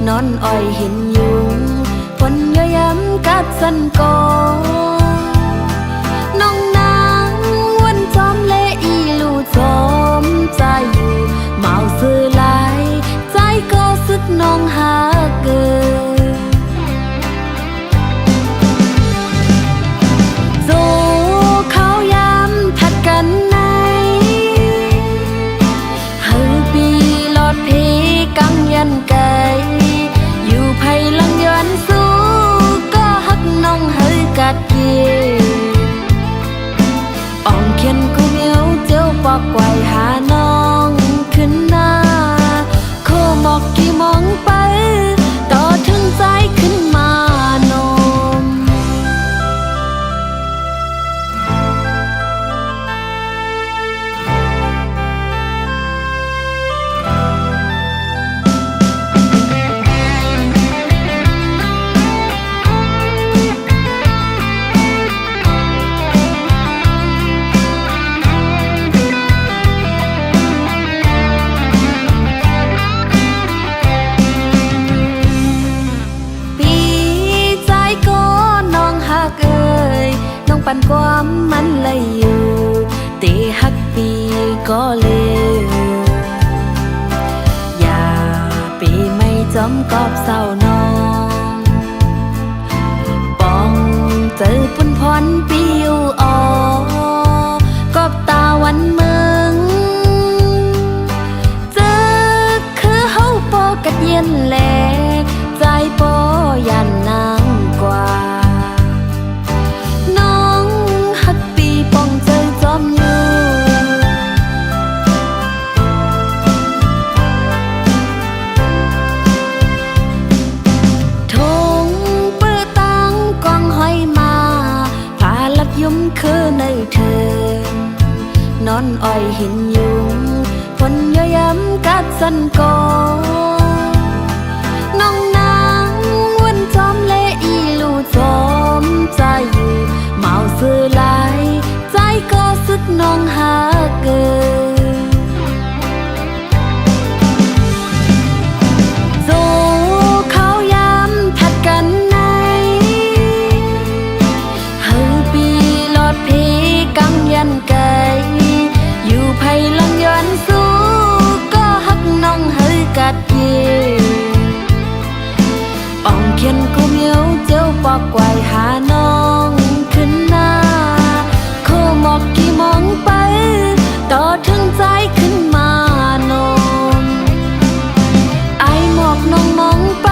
นอนอ้อยเห็นยุงคนเยอะย้ำกัดสันกอน้องนางวันจอมเละอีลูจอมใจอยู่เมาซื้อหลายใจก็สุดน้องหาเกินโซเขาย้ำผัดกันในเฮาปีหลอดเพกังยันไกอยู่ไผ่ลังย้อนสู้ก็ฮักน้องเฮากัดเกี่ยอ่องเขียนกูเหมียวเจ้าปอกไว้หาน้องขึ้นหน้าโคหมอกกี่มองไปต่อถึงใจขึ้นมานมปันความมันเลยอยู่ตีฮักปีก็เลยอย่าปีไม่จอมกอบเศร้าน้องปองเจอปุ่นพรปีอยู่ออกอบตาวันเมืองเจอคือเฮาปอกัดเย็นแหลกใจปอยันนางกว่าคือในเธอนอนอ้อยเห็นยุงคนเยอะย้ำกัดสันกอน้องนางวันจอมเละอีลูจอมใจอยู่เมาซื้อหลายใจก็สุดน้องหาเกินโซเขาย้ำผัดกันในเฮาปีเพกังยันไกอยู่ไผ่ลังย้อนสู้ก็ฮักน้องเฮากัดเกี่ยอ่องเขียนกูเหมียวเจ้าปอกไว้หาน้องขึ้นหน้าโคหมอกกี่มองไปต่อถึงใจขึ้นมานมไอหมอกน้องมองไป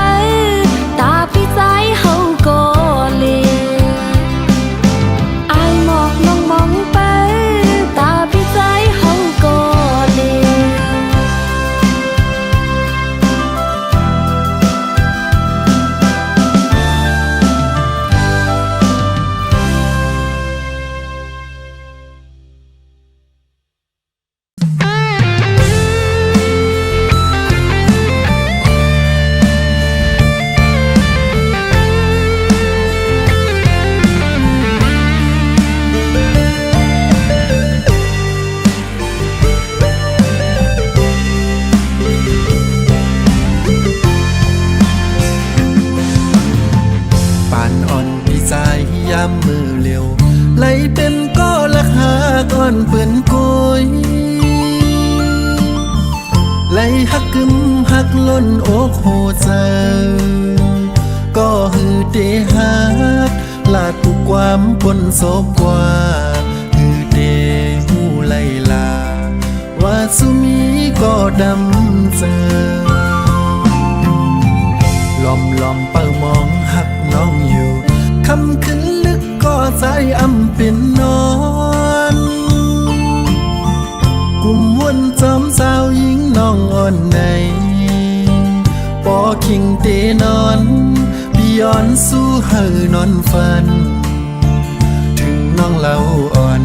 ตาพี่ใจเฮาก็เลยมองไปตาพี่ใจเฮาก็เลมือเร็วไหลเป็นก็ลักหาก่อนเปื่อนกุยไหลหักกึมหักล้นอกโหใจก็หือเตหักลาดทุกความปนศพกว่าหือเตหูไลลาว่าสุมีก็ดำเจอลอมเป้ามองหักน้องอยู่คำขึ้นลึกก็ใจอำเป็นนอนกุมวนจอมสาวหญิงน้องอ่อนในปอคิงเตนอนพี่ย้อนสู้เฮานอนฝันถึงน้องเล่าอ่อน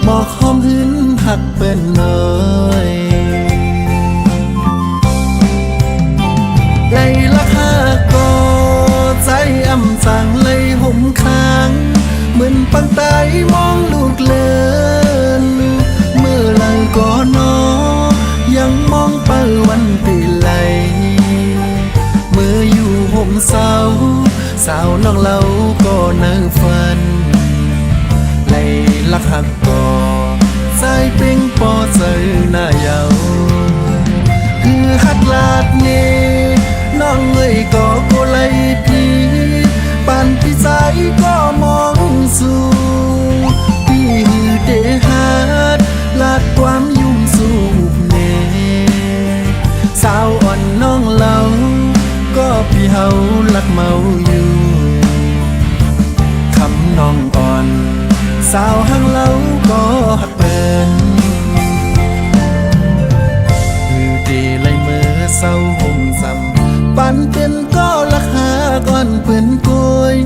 หมอกหอมหืนหักเป็นน้อยไล่ละค่าก็ใจอำสั่งเลยห่มค้างเหมือนปังตายมองลูกเลินเมื่อไหร่ก็นอยังมองไปวันตีไหลเมื่ าวน้องเราก็เนื้อฝันไล่ลักหักก่อสายเป่งปอเจอหน้าเยาคือหักลาดเนน้องเอ้ยก็โกไลพี่ปันพี่ใจก็มองสู่พี่หือเดหาดลาดความยุ่งสู่เนสาวอ่อนน้องเราก็พี่เฮาลักเมาอยู่คำน้องอ่อนสาวหังเราก็หักเปินคือดีไลมือเศร้าห่มซ้ำปันเป็นก็ลักหาก่อนเปิ่นโกย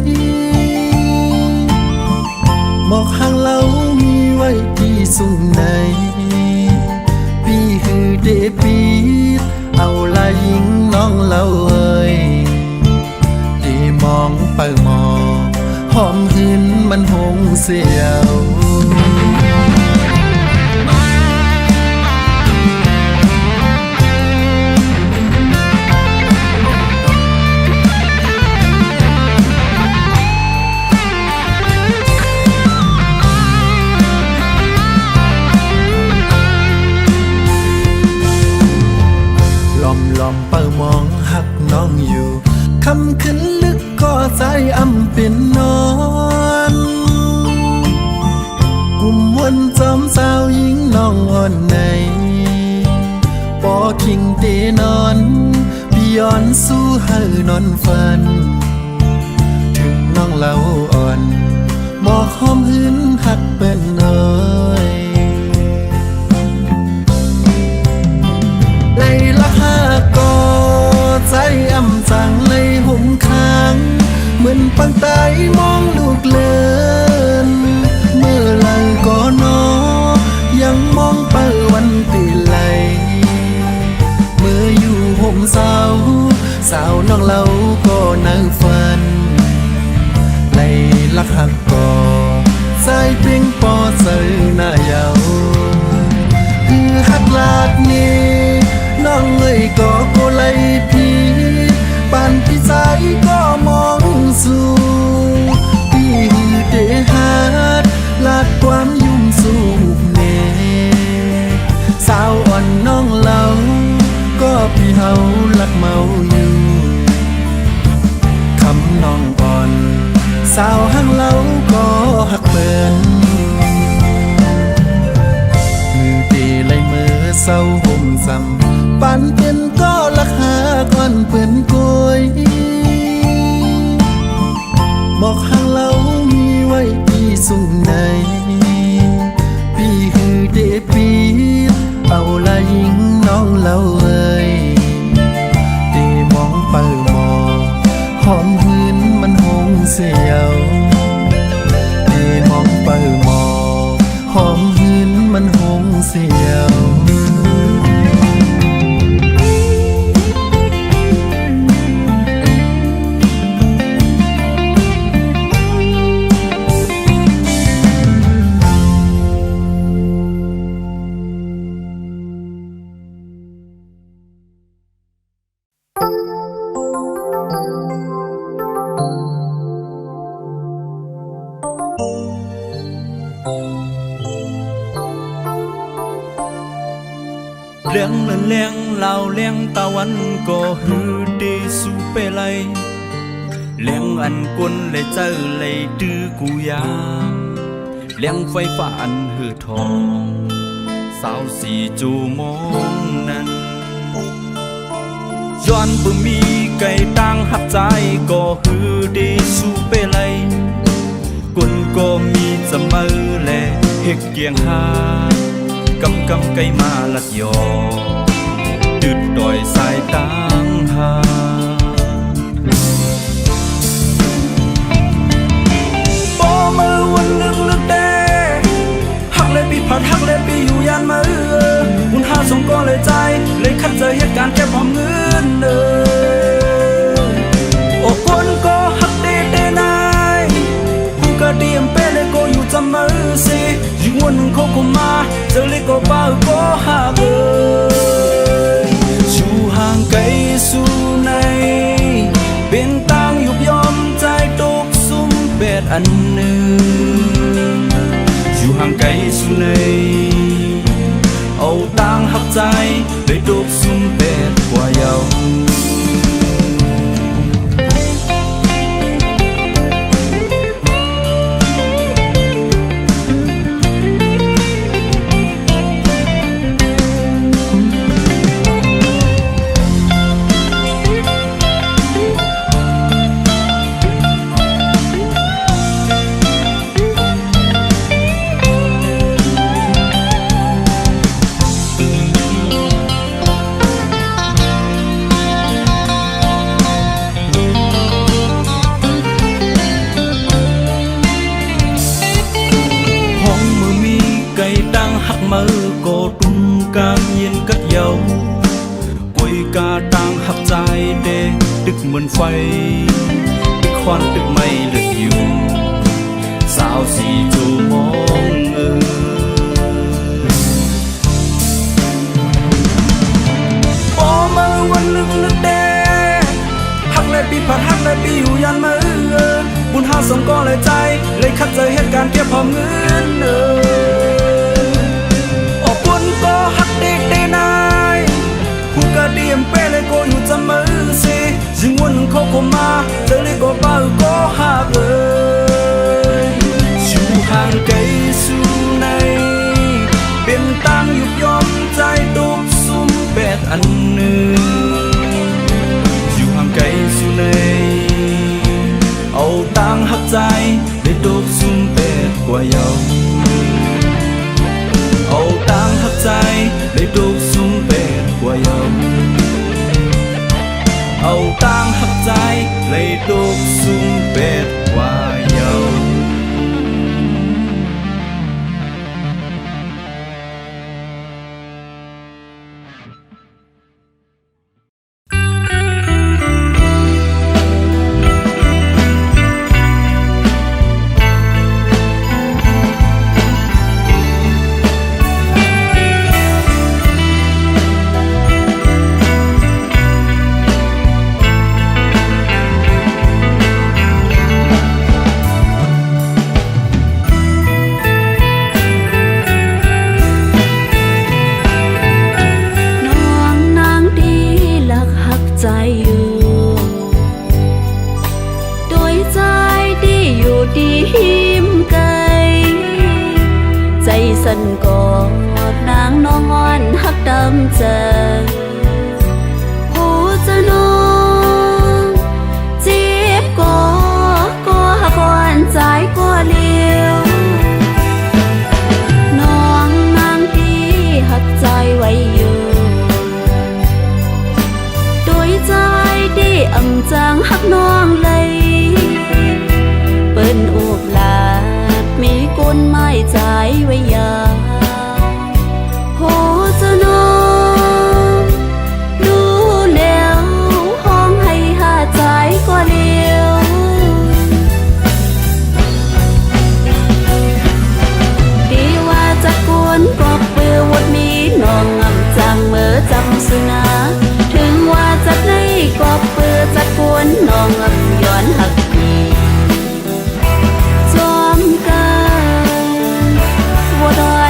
หมอกหังเรามีไว้ที่สุ่มในพี่คือเดปีดเอาลายยิงน้องเราเอ่ยที่มองเปิ่มองหอมหืนมันหงเสียวลอมเปิ่มองหักน้องอยู่คำขึ้นลึกก็ใจอำเป็นนอนกุมมวนจอมสาวหญิงน้องอ่อนในปอคิงเตนอนพี่ย้อนสู้ให้นอนฝันถึงน้องเล่าอ่อนหมอกหอมหืนหักเป็นเอ่ยไล่ละหาก็ใจอำจังเลยห่มค้างเหมือนปังตายมองลูกเลินเมื่อไหรก็นอยังมองเปิดวันตีไหลเมื่ออยู่ห่มสาวน้องเราก็นั่งฝันไล่ลักหักก็สายเพียงปอเจอหน้าเยาคือหักลาดนี้น้องเอ้ยก็โกไลพี่ปันพี่ใจก็มองสู่พี่เดหาดลาดความยุ่งสู่เนสาวอ่อนน้องเราก็พี่เฮาลักเมาอยู่คำน้องอ่อนสาวหังเราก็หักเปิ่นมือดีไล่มือเศร้าห่มซ้ำปันเป็นก็ลักหาก่อนเปิ่นโกยหมอกหังเรามีไว้ที่สุ่มในพี่คือเดปีดเอาลายยิงน้องเราเอ่ยตีมองเปิ่มองหอมหืนมันหงเสียวตีมองเปิ่มองหอมหืนมันหงเสียวเลี้ยงเล่นเลี้ยงเหล่าเลี้ยงตะวันก็ฮือดีสู้ไปเลยเลี้ยงอันกุนเลยเจอเลยดื้อกูยามเลี้ยงไฟฟ้าอันหือทองสาวสีจูมองนั้นย้อนบ่มีไก่ตั้งหับใจก็ฮือดีสู้ไปเลยกุนก็มีจะมือแลเฮกเกียงหากำไก่มาลัดยอตึดดอยสายตางหาปอมือวันหนึ่งลึกแดหักเลยปีผัดหักเลยปีอยู่ยานมือหุ่นหาสงก็เลยใจเลยคัดเจอเหตุการณ์แค่ความเงินโอ้คนก็หักเดนายกูก็เดียมเป้เลยก็อยู่จำมือสิยิ่งวันหนึ่งเขาก็มาเจอเลยก็บ้าก็หาเบยชูห่างไกล ดูกซุ่มเป็ดกว่าเยาmơ cô tung cam nhiên cất dấu quay ca đang hấp dài để đức mơn phay đức khoan đức mây lực nhiều sao gì dù mong ngờ bỏ mơวันลึกลึกแดหักเลยปีผัดหักเลยปีอยู่ยันมือบุญหาสมก็เลยใจเลยคัดเจอเหตุการณ์เก็บพอเงินก็ฮักเด็กได้นายผู้กระเดียมเป้เลยก็อยู่จะมือสิยิ่งวันเขาก็มาเธอเลยก็บ้าก็หักเลยอยู่ห่างไกลสู่ในเป็นตังยุบยอมใจดุบซุ่มแปดอันหนึ่งอยู่ห่างไกลสู่ในเอาตังหักใจได้ดุบซุ่มแปดกว่าเยาเอาตังหักใจเลยดูซุ่มเป็ดกว่าเยาเอาตังหักใจเลยดูซุ่มเป็ดกว่าเยาสันกอดนางน้องอ่อนหักดำใจผู้จะน้องเจ็บก็หักอ่อนใจก็เลี้ยวน้องนางที่หักใจไว้อยู่โดยใจที่อ่ำจางหักน้องเลยเปิ้นอุบลามีก้นไม้ใจไว้ยาโหจะน้องดูแล้วห้องให้หาใจก็เลี้ยวดีว่าจะกวนก็เปื้อวัดมีน้องงำจังเมื่อจำสุนาถึงว่าจะได้ก็เปื้อจะกวนน้องงำย้อนหักจอมกันว่าได้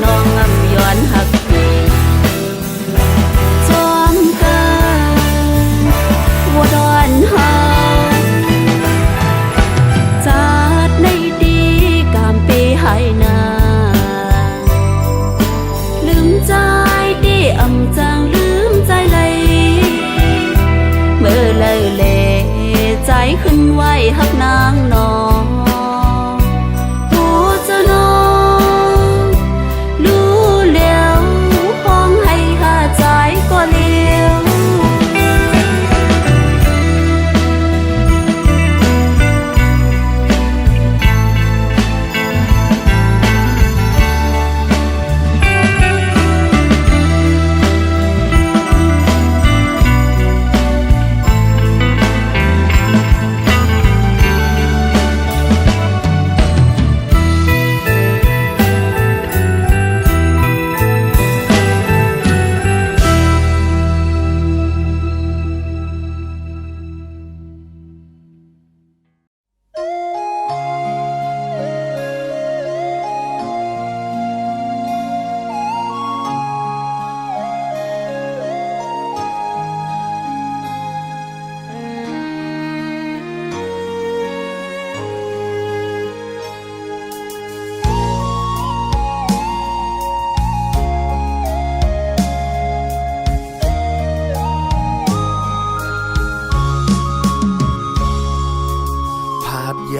น้องอำย้อนหักเก่งจอมกันว่าดอนเฮาจัดในดีกามปีให้นาลืมใจดีอำจางลืมใจเลยเมื่อเลยเลใจขึ้นไหวหักนางนองผู้จะน้องรู้แล้วห้องให้ข้าใจก็เลี้ยว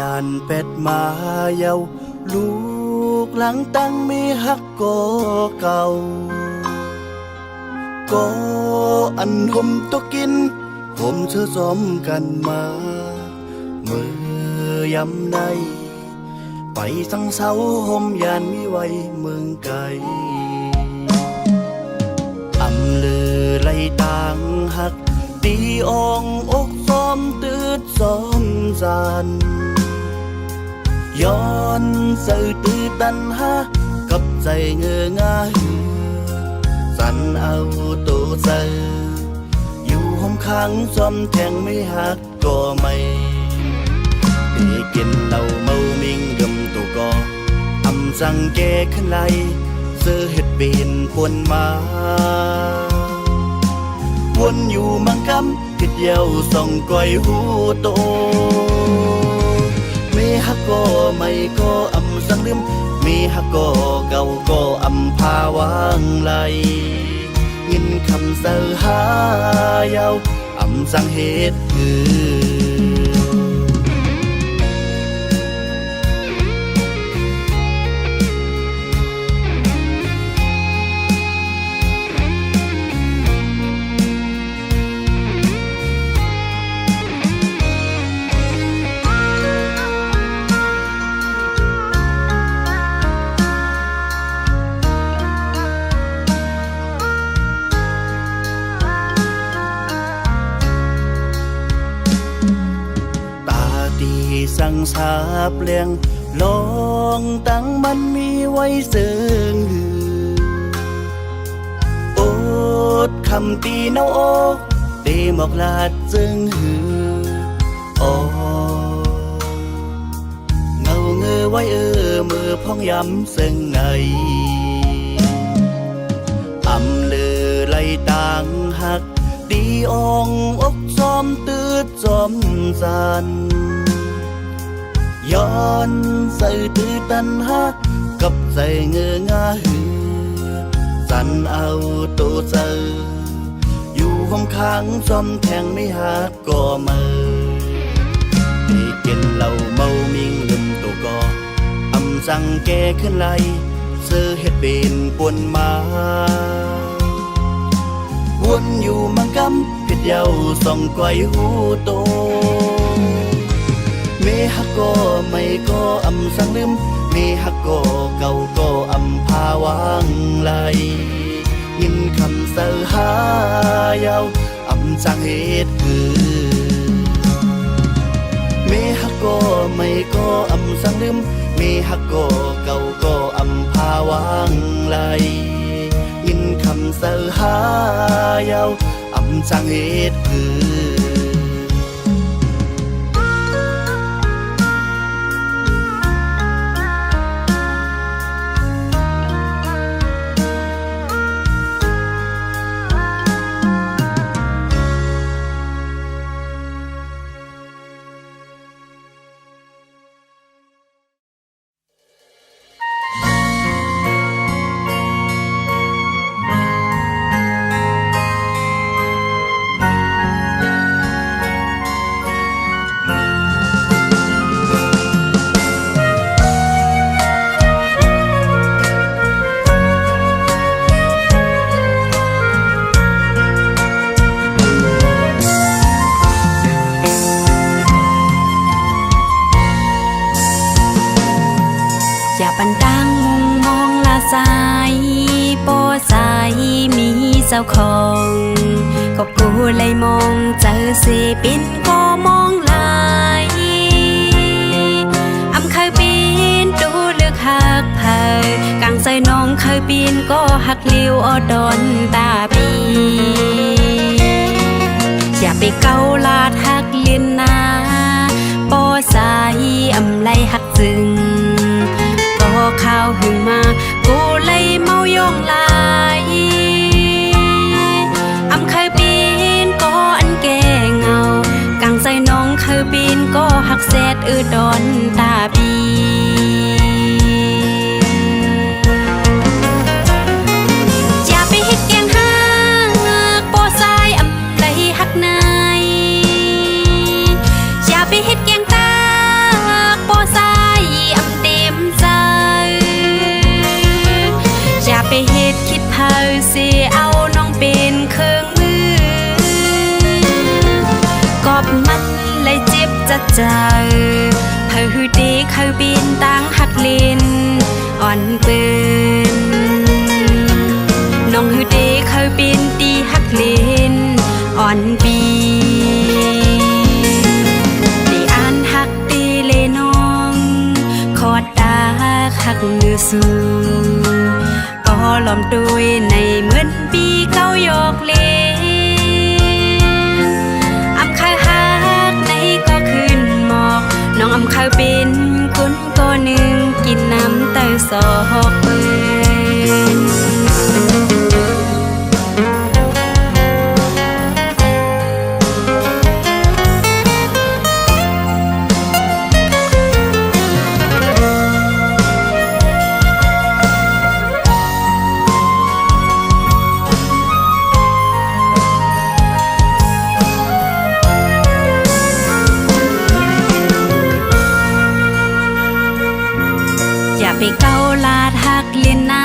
ยานเป็ดมาเยาลูกหลังตั้งมีฮักก็เก่าก็อันห่มตกกินห่มเชื่อซ้อมกันมามือยำในไปสังเสาห่มยานมีไว้เมืองไกลอำลือไล่ต่างหักตีอองอกซ้อมตืดซ้อมจานย้อนใส่ตืดดันหากับใจเงือง่ายสันเอาตัวเจออยู่ห้องค้างซ้อมแทงไม่หักก็ไม่ได้กินเหล้าเมามิ่งดมตัวก็อำสั่งแกขึ้นไล่เสื้อเห็ดปีนปวนมาวนอยู่มังกำคิดเยี่ยวส่องก้อยหูโตมีฮักก็ไม่ก็อำสั่งลืมมีฮักก็เก่าก็อำพาวางไหลยินคำเสือหายาวอำสั่งเหตุสั่งสาบเลี้ยงลองตั้งมันมีไว้เสื่องโอดคำตีเนาโอตีหมอกลาดจึงหือโอเงาเงือไว้มือพองย้ำซึ่งในอำลือไล่ต่างหักตีอองอกซ้อมตืดซ้อมสันย้อนใส่ตือตันหากับใจเงืองาหือสันเอาตัวเจออยู่ห้องค้างซ้อมแทงไม่หักก็มือได้กินเหล้าเมามิ่งลืมตัวก็อำสั่งแกขึ้นไล่เสื้อเห็ดเป็นปวนมาวนอยู่มังกำผิดเย้าส่องก้อยหูโตมีฮักก็ไม่ก็อำสั่งลืมมีฮักก็เก่าก็อำพาวางไหลยินคำเสือหายาวอำสั่งเหตุมีฮักก็ไม่ก็อำสั่งลืมมีฮักก็เก่าก็อำพาวางไหลยินคำเสือหายาวอำสั่งเหตุ มีเจ้าของก็กูเลยมองเจอสิเป็นก็มองลายอำเคยปีนดูเลือกหักเผยกลางใจน้องเคยปีนก็หักเลี้ยวอดอนตาปีอย่าไปเกาลาดหักเลียนนาปอสายอำไลหักจึงก็ข้าวหึงมากูเลยเมายองลายอำเคยปีนก็อันแก่เงากลางใจน้องเคยปีนก็หักแซดดอนตาปีอย่าไปเฮ็ดแกงหักปอสายอำไลหักนายอย่าไปเฮ็ดแกงตาปอสายอำเต็มใจอย่าไปเฮ็ดคิดเผาสิเอาน้องเป็นเครื่องมือกอบมันเลยเจ็บจัดใจเผาหือดีเคยบินตั้งหักลินอ่อนปืนน้องหือดีเคยบินตีหักลินอ่อนปีตีอ่านหักตีเลน้องขอดตาหักเนื้อสูก็ล้อมด้วยในเหมือนปีเก้ายอกเลอำเคยหักในก็ขึ้นหมอกน้องอำเคยเป็นคนก็หนึ่งกินน้ำเต้าสอกเปืนอย่าไปเกาลาดหักเลียนนา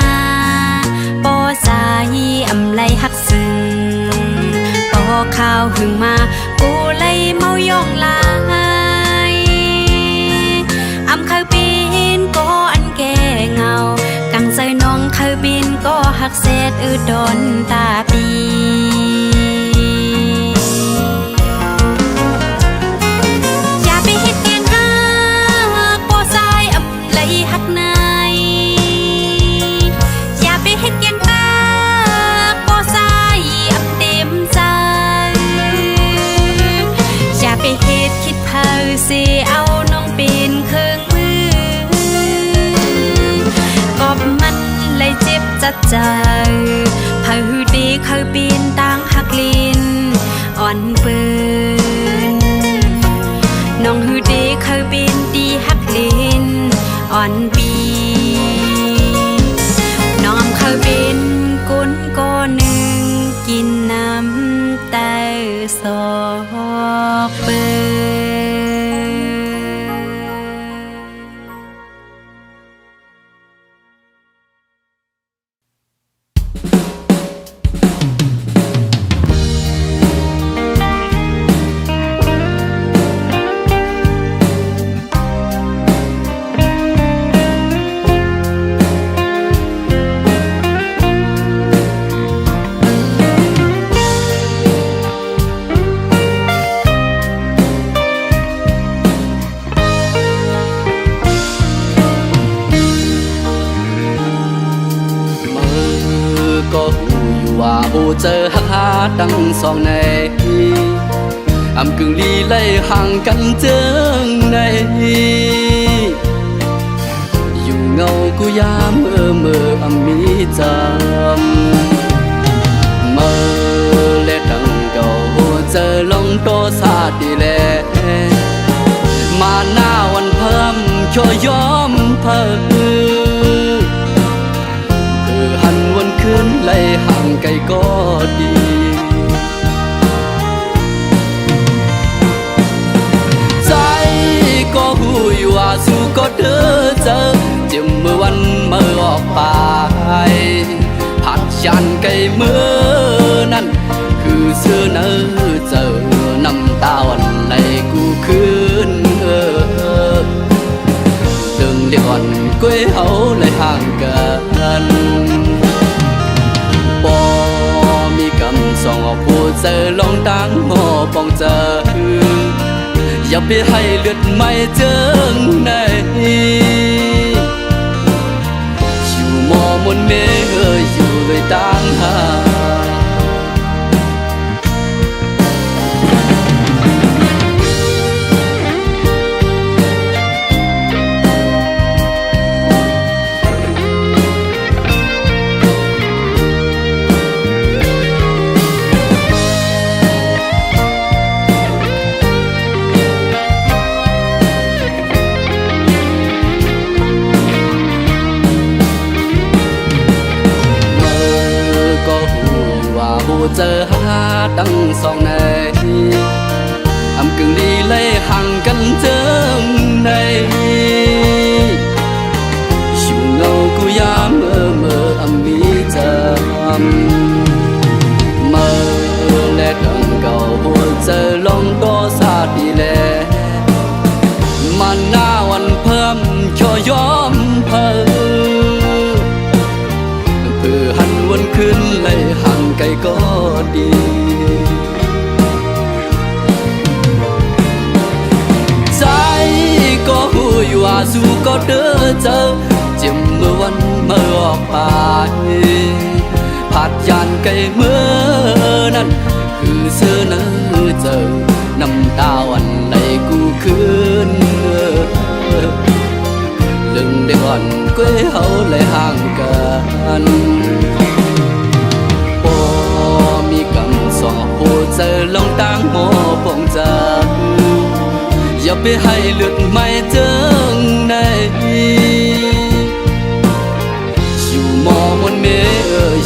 ปอสายอำไลหักซึ้งปอข้าวหึงมากูเลยเมายองลายอำเคยปีนก็อันแก่เงากังใจน้องเคยบินก็หักแซดดอนตาปีอย่าไปเฮ็ดแกงหักปอสายอำไลหักนายอย่าไปเฮ็ดแกงตาปอสายอำเต็มใจอย่าไปเฮ็ดคิดเผาสิเอาน้องเป็นเครื่องมือกอบมันเลยเจ็บจัดใจเผาหือดีเคยปีนตั้งหักลินอ่อนปืนน้องหือดีเคยปีนตีหักลินอ่อนปีน้องเคยเป็นกุนก็หนึ่งกินน้ำเต้าสอกเปืก็หูอยู่ว่าโอเจอหักหาดังสองในอำกึ่งลีไล่ห่างกันเจิงในอยู่เงากูยามเมื่ออำมีจำเมื่อและดังเก่าเจอลงโตซาดีแลมาหน้าวันเพิ่มช่วยยอมเพิ่มหันวันคืนไล่ห่างไกลก็ดีใจก็หูอยู่ว่าสู้ก็เด้อเจอจิมเมื่อวันเมื่อออกไปผัดชันไกลเมื่อนั้นคือเสื้อเนื้อเจอน้ำตาวันไหลกูคืนดึงเดี๋ยวก่อนก้วยเฮาเลยห่างกันบ่ ไปให้เลือดไม่เจิงในอยู่มอมนเมอยู่ด้วยต่างหาเจอหาตั้งสองในอำกึ่งดีเลยห่างกันเจิงในอยู่เงากูยามเมื่ออำมีจำเมื่อและดังเก่าหัวเจอลองก็สาดีแลมันหน้าวันเพิ่มช่อยอมเพิ่เพื่อหันวนขึ้นเลยห่างไกลก็ดีใจก็หูอยู่ว่าสู้ก็เด้อเจอจิ้มเมื่อวันเมื่อออกไปผาดยานไกลเมื่อนั้นคือเสื้อเนื้อเจอน้ำตาวันไหลกูคืนลึงได้ก่อนก้วยเฮาเลยห่างกันพอมีกำสอบผู้เจอลองตั้งหมอปองใจอย่าไปให้เลือดไม่เจิงในอยู่มอมนเม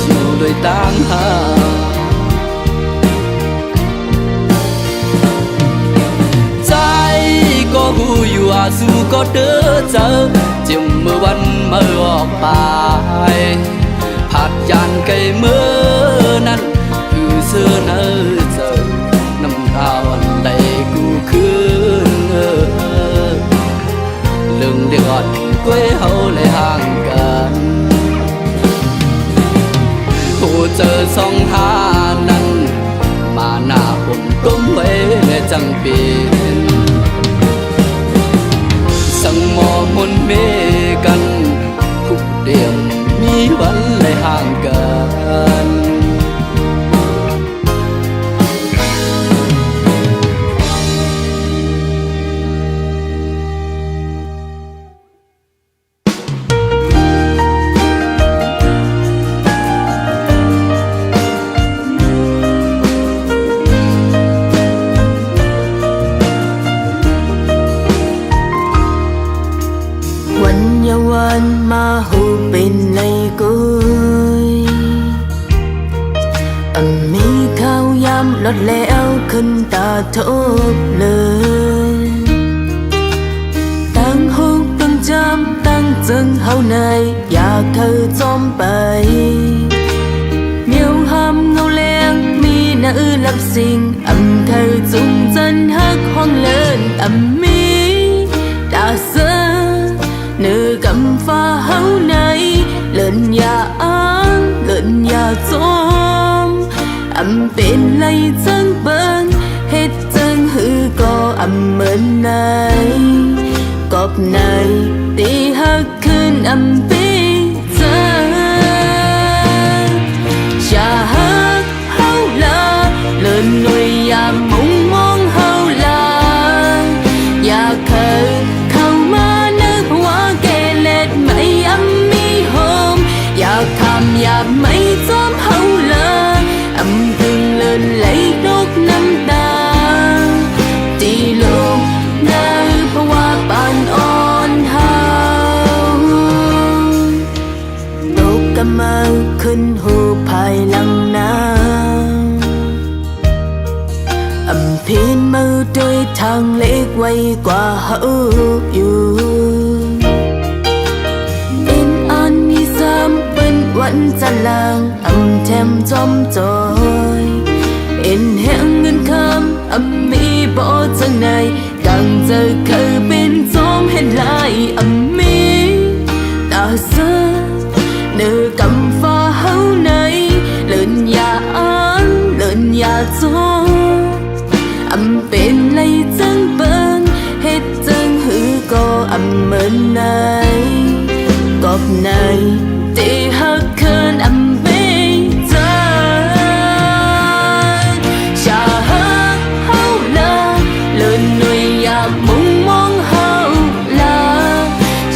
อยู่โดยต่างหาใจก็หูอยู่ว่าสู้ก็เด้อเจอจิ้มเมื่อวันเมื่อออกไปผาดยานไกลเมื่อนั้นคือเสื้อเนื้อเจอน้ำตาวันใดกูคืนลึงเดือดก้วยเฮาเลยห่างกันผู้เจอสองหานั้นมาหน้าผมก้มไว้และจังเป็นสังมอมนเมกันทุกเดียมมีวันเลยห่างกันวันมาหูเป็นในกุยมีข้าวยำลดแล้วขึ้นตาทบเลยตั้งหูตั้งจำตั้งจึงเฮาในอยากเธอจอมไปเมียวหำเงาแรงมีหน้าลับสิ่งเธอจุงจันฮักห้องเลินมีตาเสือเนื้อกำฟ้าเฮาในเลินอย่าอ้างเลินอย่าจมเป็นไรจังเบิ้งเฮ็ดจังหือก็เหมือนในกอบในตีฮักคืนปีเจออย่าฮักเฮาลาเลินหน่วยอย่ามุ่งมองเฮาลาอย่าเคยอย่าไม่จอมเฮาเลยถึงเลินไหลดกน้ำตาตีลงในเพราะว่าปานอ่อนเฮาตกกำมาขึ้นหูภายหลังน้ำพินมือด้วยทางเล็กไว้กว่าเฮาอยู่วันจะลางแถมจอมจอยแห้งเงินคำมีบ่จังไหนกังเจอเคยเป็นจอมเห็นลายมีตาเสือเนื้อกำฟ้าเฮาในเลินอย่าอ้างเลินอย่าจอเป็นไรจังเปิ้น âm mến này cọp này thì hất khơn âm bây giờ cha hất hâu la lời nuôi ya mong mong hâu la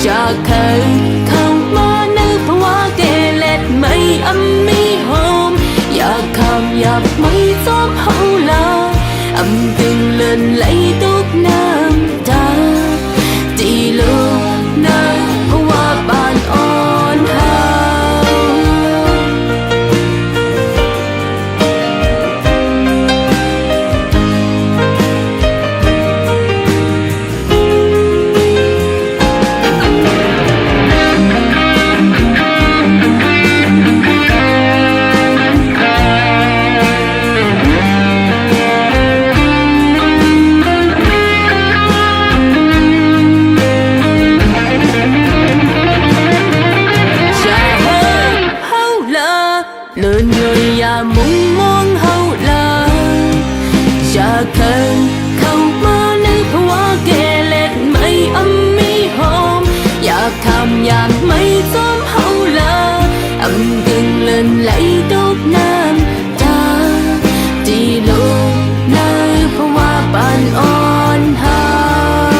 cha khơi không mà nữ hoa kê lẹt mây âm mi hôm ya kham ya mây gió hâu la âm từng lên lấy tốt nam ta đi luôn nơi hoa bàn on hao lời người ya mong mong hậu la cha khơi không mơ nữ hoa kê lẹt mây âm mi hôm ya kham ya mây gió hậu la âm từng lên lấy tốt nam ta đi luôn nơi hoa bàn on hao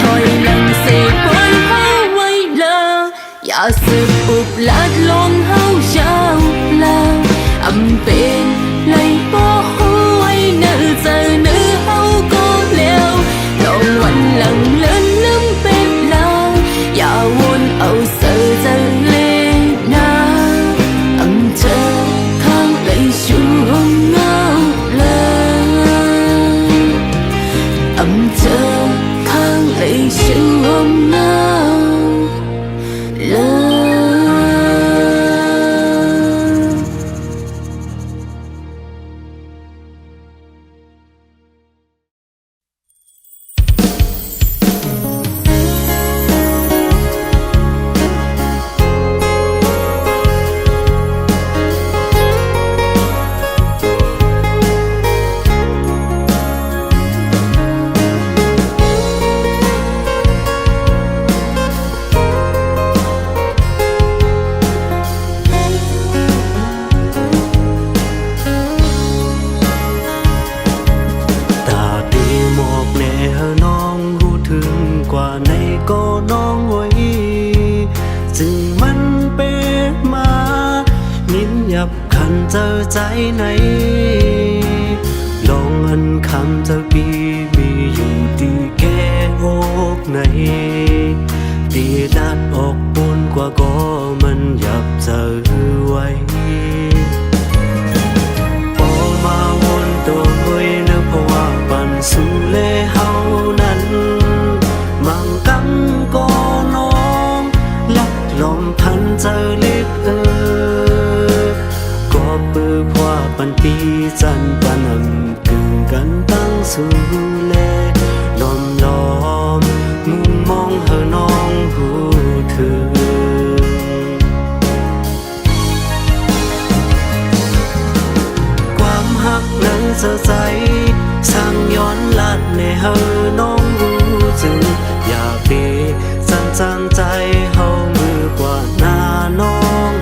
thôi lần sẽ quay hao quay lơ ya sự ụp lát lon hao sao la âm bên lấy bỏ hôi nợ giờ nữ hao có leo lòng quanh lần lên lắm bên la ya won âu sợ giờ lên na âm chờ khang lấy xuống ngao lên âm chờ khang lấy xuống ngao lênเจอใจในลองอันคำเจอปีมีอยู่ดีแก่อกในดีนัดออกปนกว่าก็มันหยับเจอไว้พอมาวนตัวเฮ้ยนึกเพราะว่าปันสู่เลเฮานั้นมังกังก็น้องลักลมพันเจอเล็กปือพว่าปันปีจันปันกึ่งกันตั้งสู่เลล้อมล้อมมุมมองเฮอน้องหูถึงความหักนั้นเสียใจสร้างย้อนลัดในเฮอน้องรู้จึงอย่าเปจันจังใจเฮามือกว่าหน้าน้อง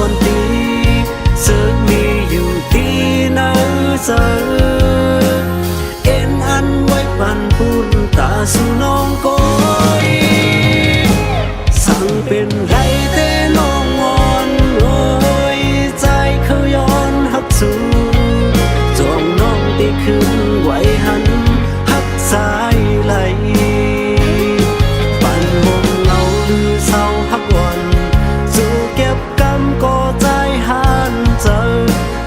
วันตีซึ่งมีอยู่ที่ไหนเจอเอ็นอันไว้ปันปุ่นตาสู่น้องก้อยสั่งเป็นไรแต่น้องงอนโอ้ยใจเขาย้อนหักสู่จองน้องตีขึ้นไหวหันหักสายไหลปันวงเงาลือเศร้าหักวันสู่เก็บก็ใจหันเจอ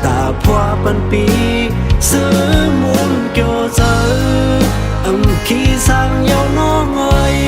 ตาพว่าปันปีซื้อมุนเกี่ยวเจอขี้สั่งยาวน้องเอ้ย เ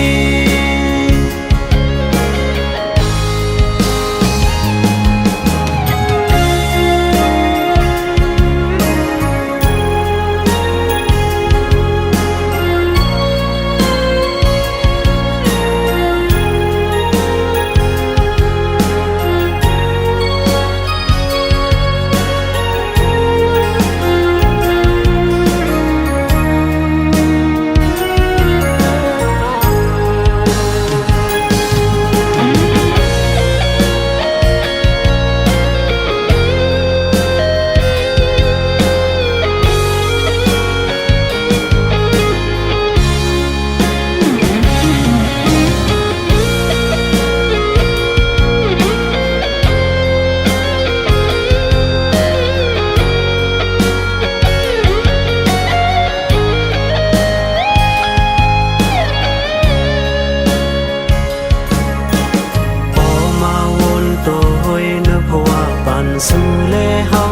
สู่แลเฮา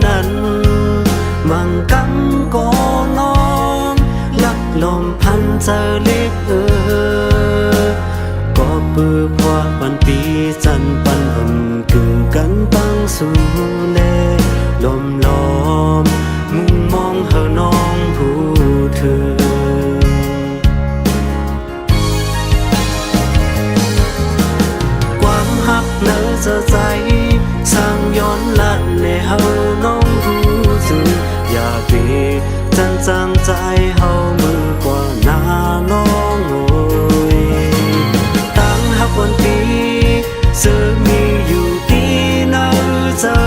นั้นมังกำก็น้องลักลมพันเจอเล็กก็ปือพวกปันปีจันปันคือกันตั้งสู่แลลมล้อมมุ่งมองเฮาน้องผู้เธอความหักเนอจะใจสร้างย้อนละในเฮาน้องรู้สึกอยากปีจันจางใจเฮามือกว่าหน้าน้องโอยตั้งหักวันปีเสือมีอยู่ที่นาเจอ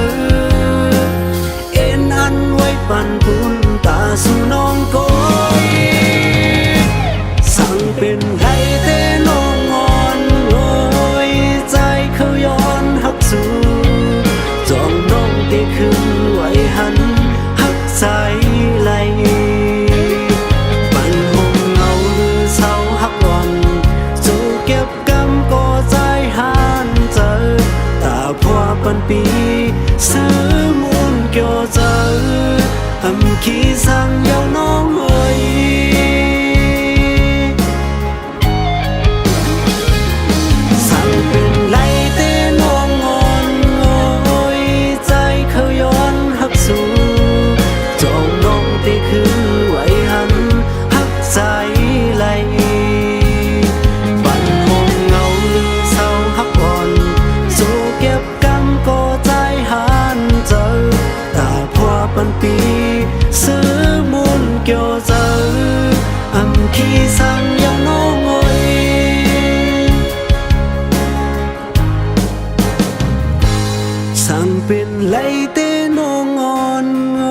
เอ็นอันไว้ปันปุนตาสู่น้องก้อยสั่งเป็นไรแต่น้องงอนโอยใจเขาย้อนหักสู่จองน้องที่ขึ้นไว้หันหักใจไหลปันหงเงาหรือเศร้าหักวันสู่เก็บกำก็ใจหันเจอตาพัวปันปีซื้อมุนเกี่ยวเจอขี้สั่งยาวน้องเอ้ยสั่งเป็นไรแต่น้องงอนโอยใจเขาย้อนหักสู่จองน้องที่ขึ้นไว้หันหักใจไหลปันหงเงาหรือเศร้าหักอ่อนสู่เก็บกำก็ใจหันเจอตาพัวปันปีซื้อมุนเกี่ยวเจอขี้สั่งยาวน้องโอยสั่งเป็นไรแต่น้องงอนโอ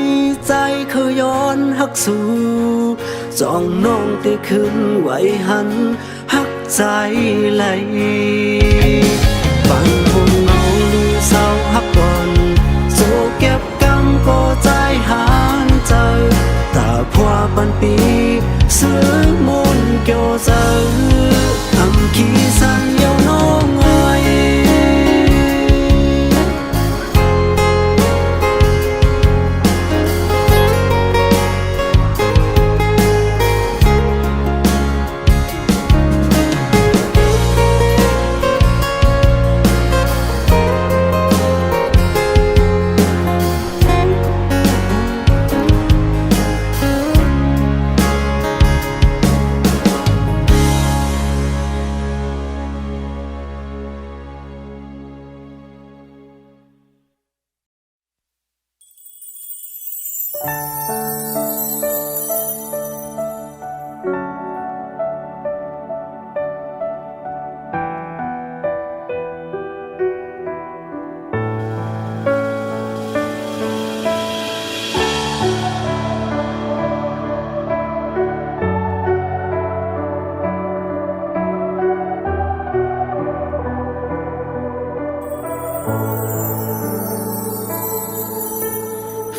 ยใจเขาย้อนหักสู่จองน้องที่ขึ้นไว้หันหักใจไหลปันหงเงาหรือเศร้าหักก่อนโซเก็บกำก็ใจหันเจอตาพัวปันปีซื้อมุนเกี่ยวเจอขี้สั่งยาวน้องเอ้ย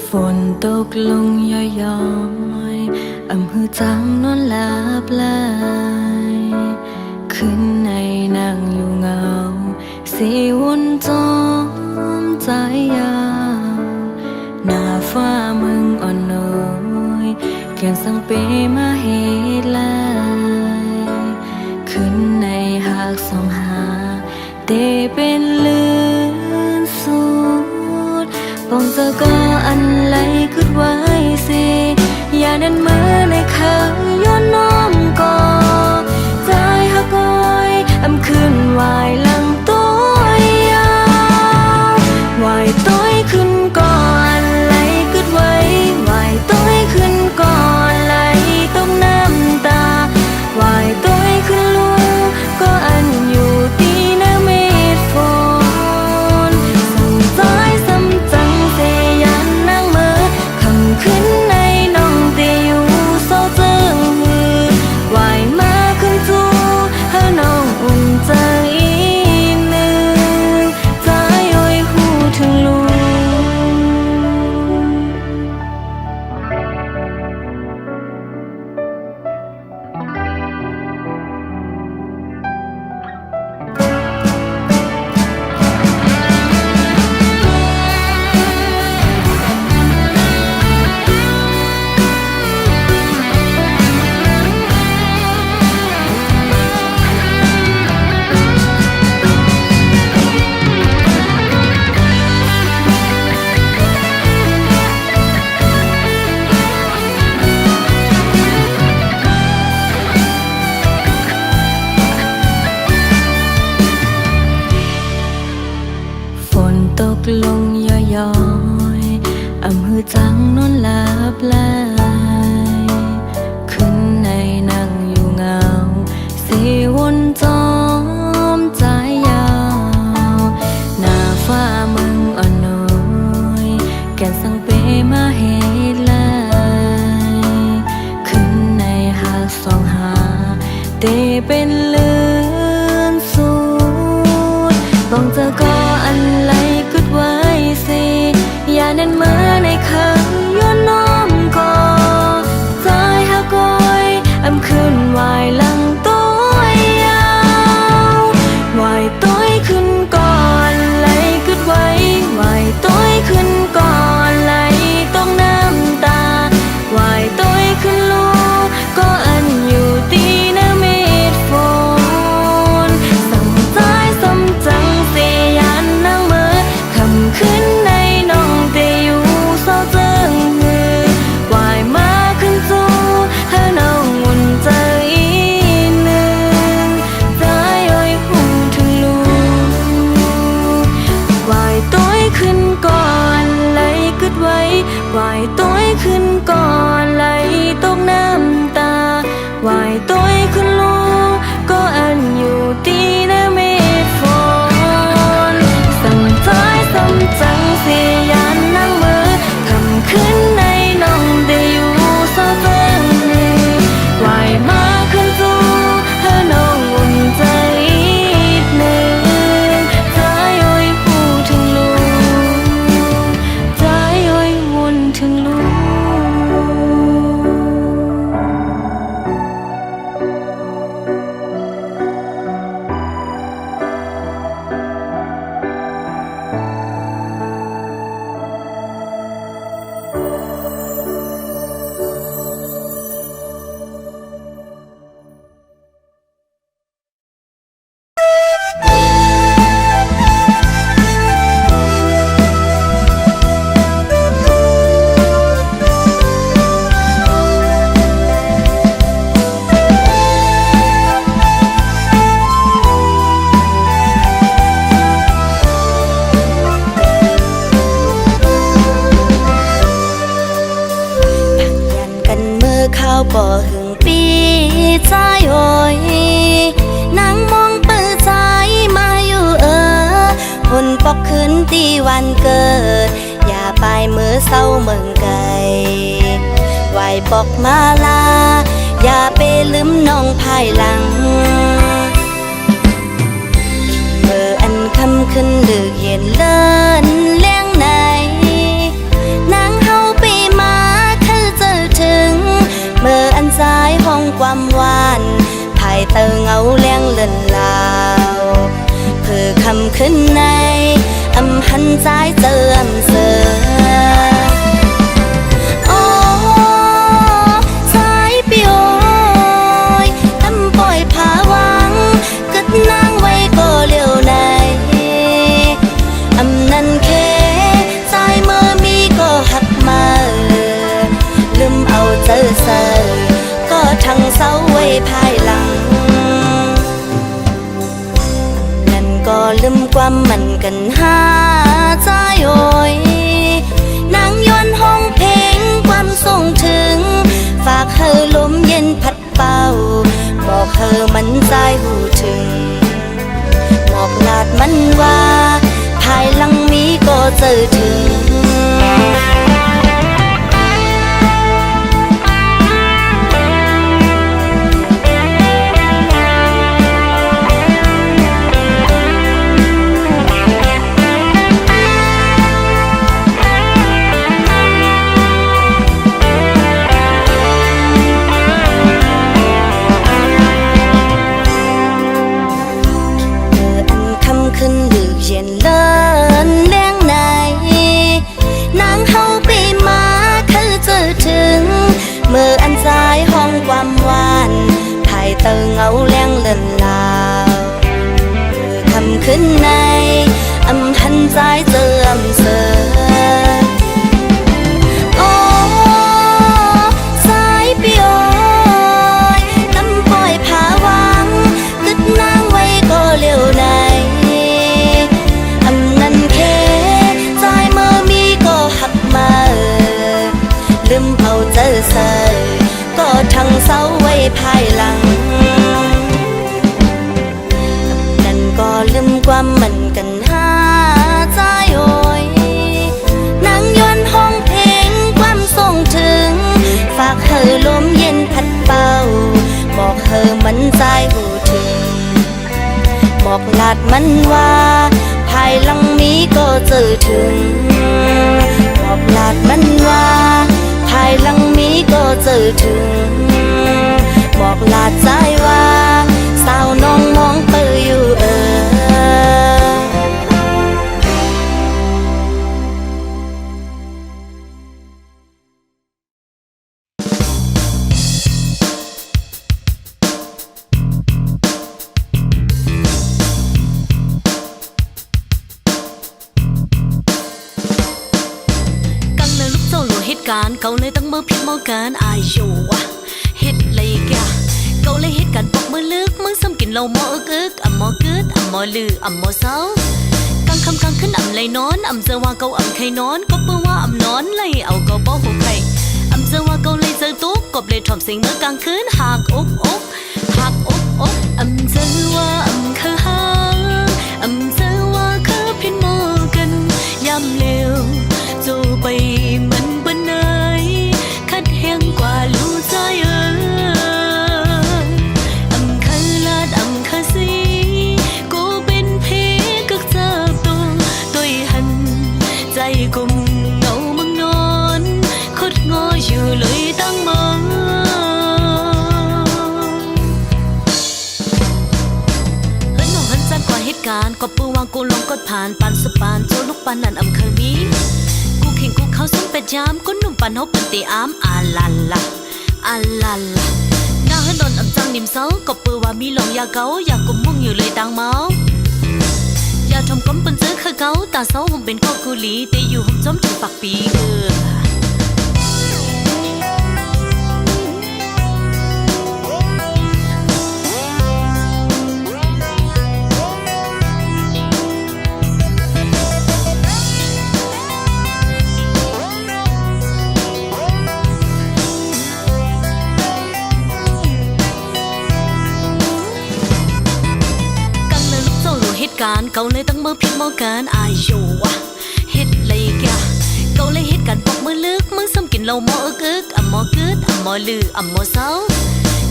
ฝนตกลงย้อยๆหือจำนอนหลับไหลขึ้นในนั่งอยู่เงาสีวนจอมใจยาวหน้าฟ้ามึงอ่อนน้อยเขียนสั่งเปมาเหตุลายขึ้นในหากสองหาเตเป็นเลือนสูดปองเจอก็อันไหลขึ้นไว้สิอย่านั้นมือในข้างย้อนน้อย เตเป็นเลือนสูดต้องเจอก็อันไหลกึดไว้สิอย่าเน้นเมื่อในคืนย้อนน้อมก่อใจหากอยอำคืนวายหลังตัวยาววายต้อยขึ้นก่อนไหลกึดไว้วายต้อยขึ้นก่อนไหลต้องน้ำตาวายต้อยขึ้นลูกก็อันอยู่ตีนะเม็ดฝนสำใจสำจังเสียยันนั่งเมื่อคำขึ้นในน้องเตอยู่เศร้าเจิงมือวายมาขึ้นจูให้น้องอุ่นใจหนึ่งใจอ้อยหูถึงลูกวายต้อยขึ้นก่อนไหลกึดไว้วายต้อยขึ้นก่อนไหลตกน้ำตาวายต้อยขึ้นลูกก็อันอยู่ตีนะเม็ดฝนสั่งใจสั่งจังเสียยันนั่งมือคำขึ้นในน้องได้อยู่เศร้าเจิงหนึ่งวายมาขึ้นจูให้น้องอุ่นใจหนึ่งใจอ้อยหูถึงลูกใจอ้อยวุ่นถึงลูก บ่หึงปีใจโอยนางมองเปิดใจมาอยู่หุ่นปอกคืนที่วันเกิดอย่าไปมือเศร้าเมืองไกลไหวบอกมาลาอย่าไปลืมน้องภายหลังเมื่ออันคำขึ้นดึกเย็นเลินเลี้ยงในนางเฮาไปมาคือเจอถึงเมื่ออันสายห้องความหวานภายเติงเอาเลี้ยงเลินลาวเพื่อคำขึ้นในอำหันใจเจิมเสือโอ้สายปิโอยตำปล่อยผาวังกึดนางไว้ก็เลี้ยวในอำนันเคสายเมื่อมีก็หักมาลืมเอาเจอเสือก็ทั้งเศร้าไว้ภายหลังก็ลืมความมันกันหาใจโอยนางย้อนห้องเพลงความส่งถึงฝากเธอลมเย็นพัดเป่าบอกเธอมันใจหูถึงบอกลาดมันว่าภายหลังมีก็เจอถึงขึ้นดึกเย็นเลินเลี้ยงในนางเฮาไปมาคือเจอถึงเมื่ออันสายห้องความหวานภายเติงเอาเลี้ยงเลินลาวเมื่อคำขึ้นในอำหันใจเจิมเสือโอ้สายปิโอยตำปล่อยผาวังกึดนางไว้ก็เลี้ยวในลืมเอาเจอเสยก็ทั้งเศร้าไว้ภายหลังนั่นก็ลืมความมันกันหาใจโอย ดมันว่าภายหลังนี้ก็เจอถึงบอกลาดมันว่าภายหลังนี้ก็เจอถึงบอกลาดใจว่าสาวน้องมองเปยอยู่การเขาเลยตั้งมือพิมพ์มอการอายอยู่วะเฮ็ดเลยแกเขาเลยเฮ็ดกันปกมือลึกมึงซ้ำกินเหล้าหมออึกอ่ำหมอกึดอ่ำหมอลืออ่ำหมอเศร้ากางคำกางขึ้นอ่ำเลยนอนอ่ำเจอว่าเขาอ่ำใครนอนก็เพื่อว่าอ่ำนอนเลยเอาก็บอกหัวใครอ่ำเจอว่าเขาเลยเจอตุ๊กกบเลยถ่อมเสียงเมื่อกลางคืนหักอกหักอกอ่ำเจอว่าอ่ำคือหางอ่ำเจอว่าคือพิมพ์มอกันยำเลวจูไปมันคัดแห้งกว่าลูกใจอำคันลาดอำคาสีกูเป็นเพกักเจ้าตัวหันใจกุมเงามึงนอนคดงออยู่เลยตั้งมองเฮ้ยน้องหันจัดกว่าเหตุการณ์ก็ปืนวางกูลงกดผ่านปันสปานโจลูกปันนั่นอำเคยมีเห็นกูเขาส่งเป็ดยามก็หนุ่มปันเขาเป็นตีอ้ามอาลาลาอาลาลาหน้าให้โดนอ่ำจังนิ่มเศร้าก็เปื่อว่ามีหลงยาเกาอยากกุมมุ่งอยู่เลยตังเมาอย่าทำก้มเป็นเจอคือเกาตาเศร้าผมเป็นข้อกุลีแต่อยู่ผมจมถึงปากปีการเขาเลยตั้งมือพิมพ์มอการอายอยู่วะเฮ็ดเลยแกเขาเลยเฮ็ดกันปกมือลึกมึงซ้ำกินเหล้าหมออึกอ่ำหมอกึดอ่ำหมอลืออ่ำหมอเศร้า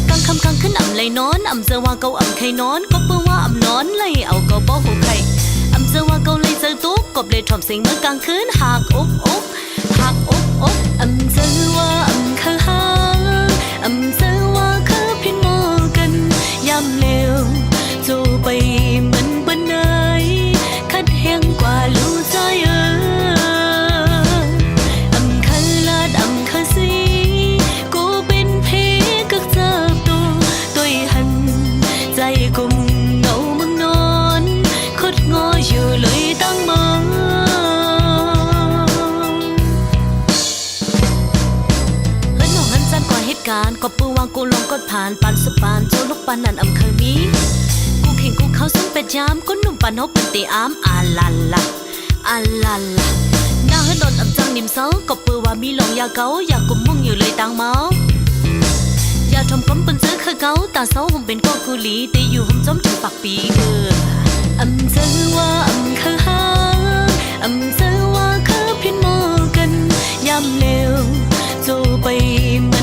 กางคำกางขึ้นอ่ำเลยนอนอ่ำเจอว่าเขาอ่ำใครนอนก็เพื่อว่าอ่ำนอนเลยเอาก็บอกหัวใครอ่ำเจอว่าเขาเลยเจอตุ๊กกบเลยถ่อมเสียงเมื่อกลางคืนหักอกหักอกอ่ำเจอว่าอ่ำคือหางอ่ำเจอว่าคือพิมพ์มอกันยำเลวจูไปมันคัดแห้งกว่าลูกใจอำคันลาดอำคาสีกูเป็นเพกักเจ้าตัวหันใจกุมเงามึงนอนคดงออยู่เลยตั้งมองเฮ้ยน้องหันจันกว่าเหตุการณ์ก็ปืนวางกูลงกดผ่านปันสปานโจลูกปันนั่นอำเคยมีเห็นกูเขาส่งเป็ดยามก็หนุ่มปันเขาเป็นตีอ้ามอาลาลาอาลาลาหน้าให้โดนอ่ำจังนิ่มเศร้าก็เปื่อว่ามีหลงยาเกาอยากกุมมุ่งอยู่เลยตังเมาอย่าทำก้มเป็นเจอคือเกาตาเศร้าผมเป็นข้อกุลีแต่อยู่ผมจมถึงปากปีอ่ำเจอว่าอ่ำคือหางอ่ำเจอว่าคือพิมพ์มอกันยำเลวจูไปมัน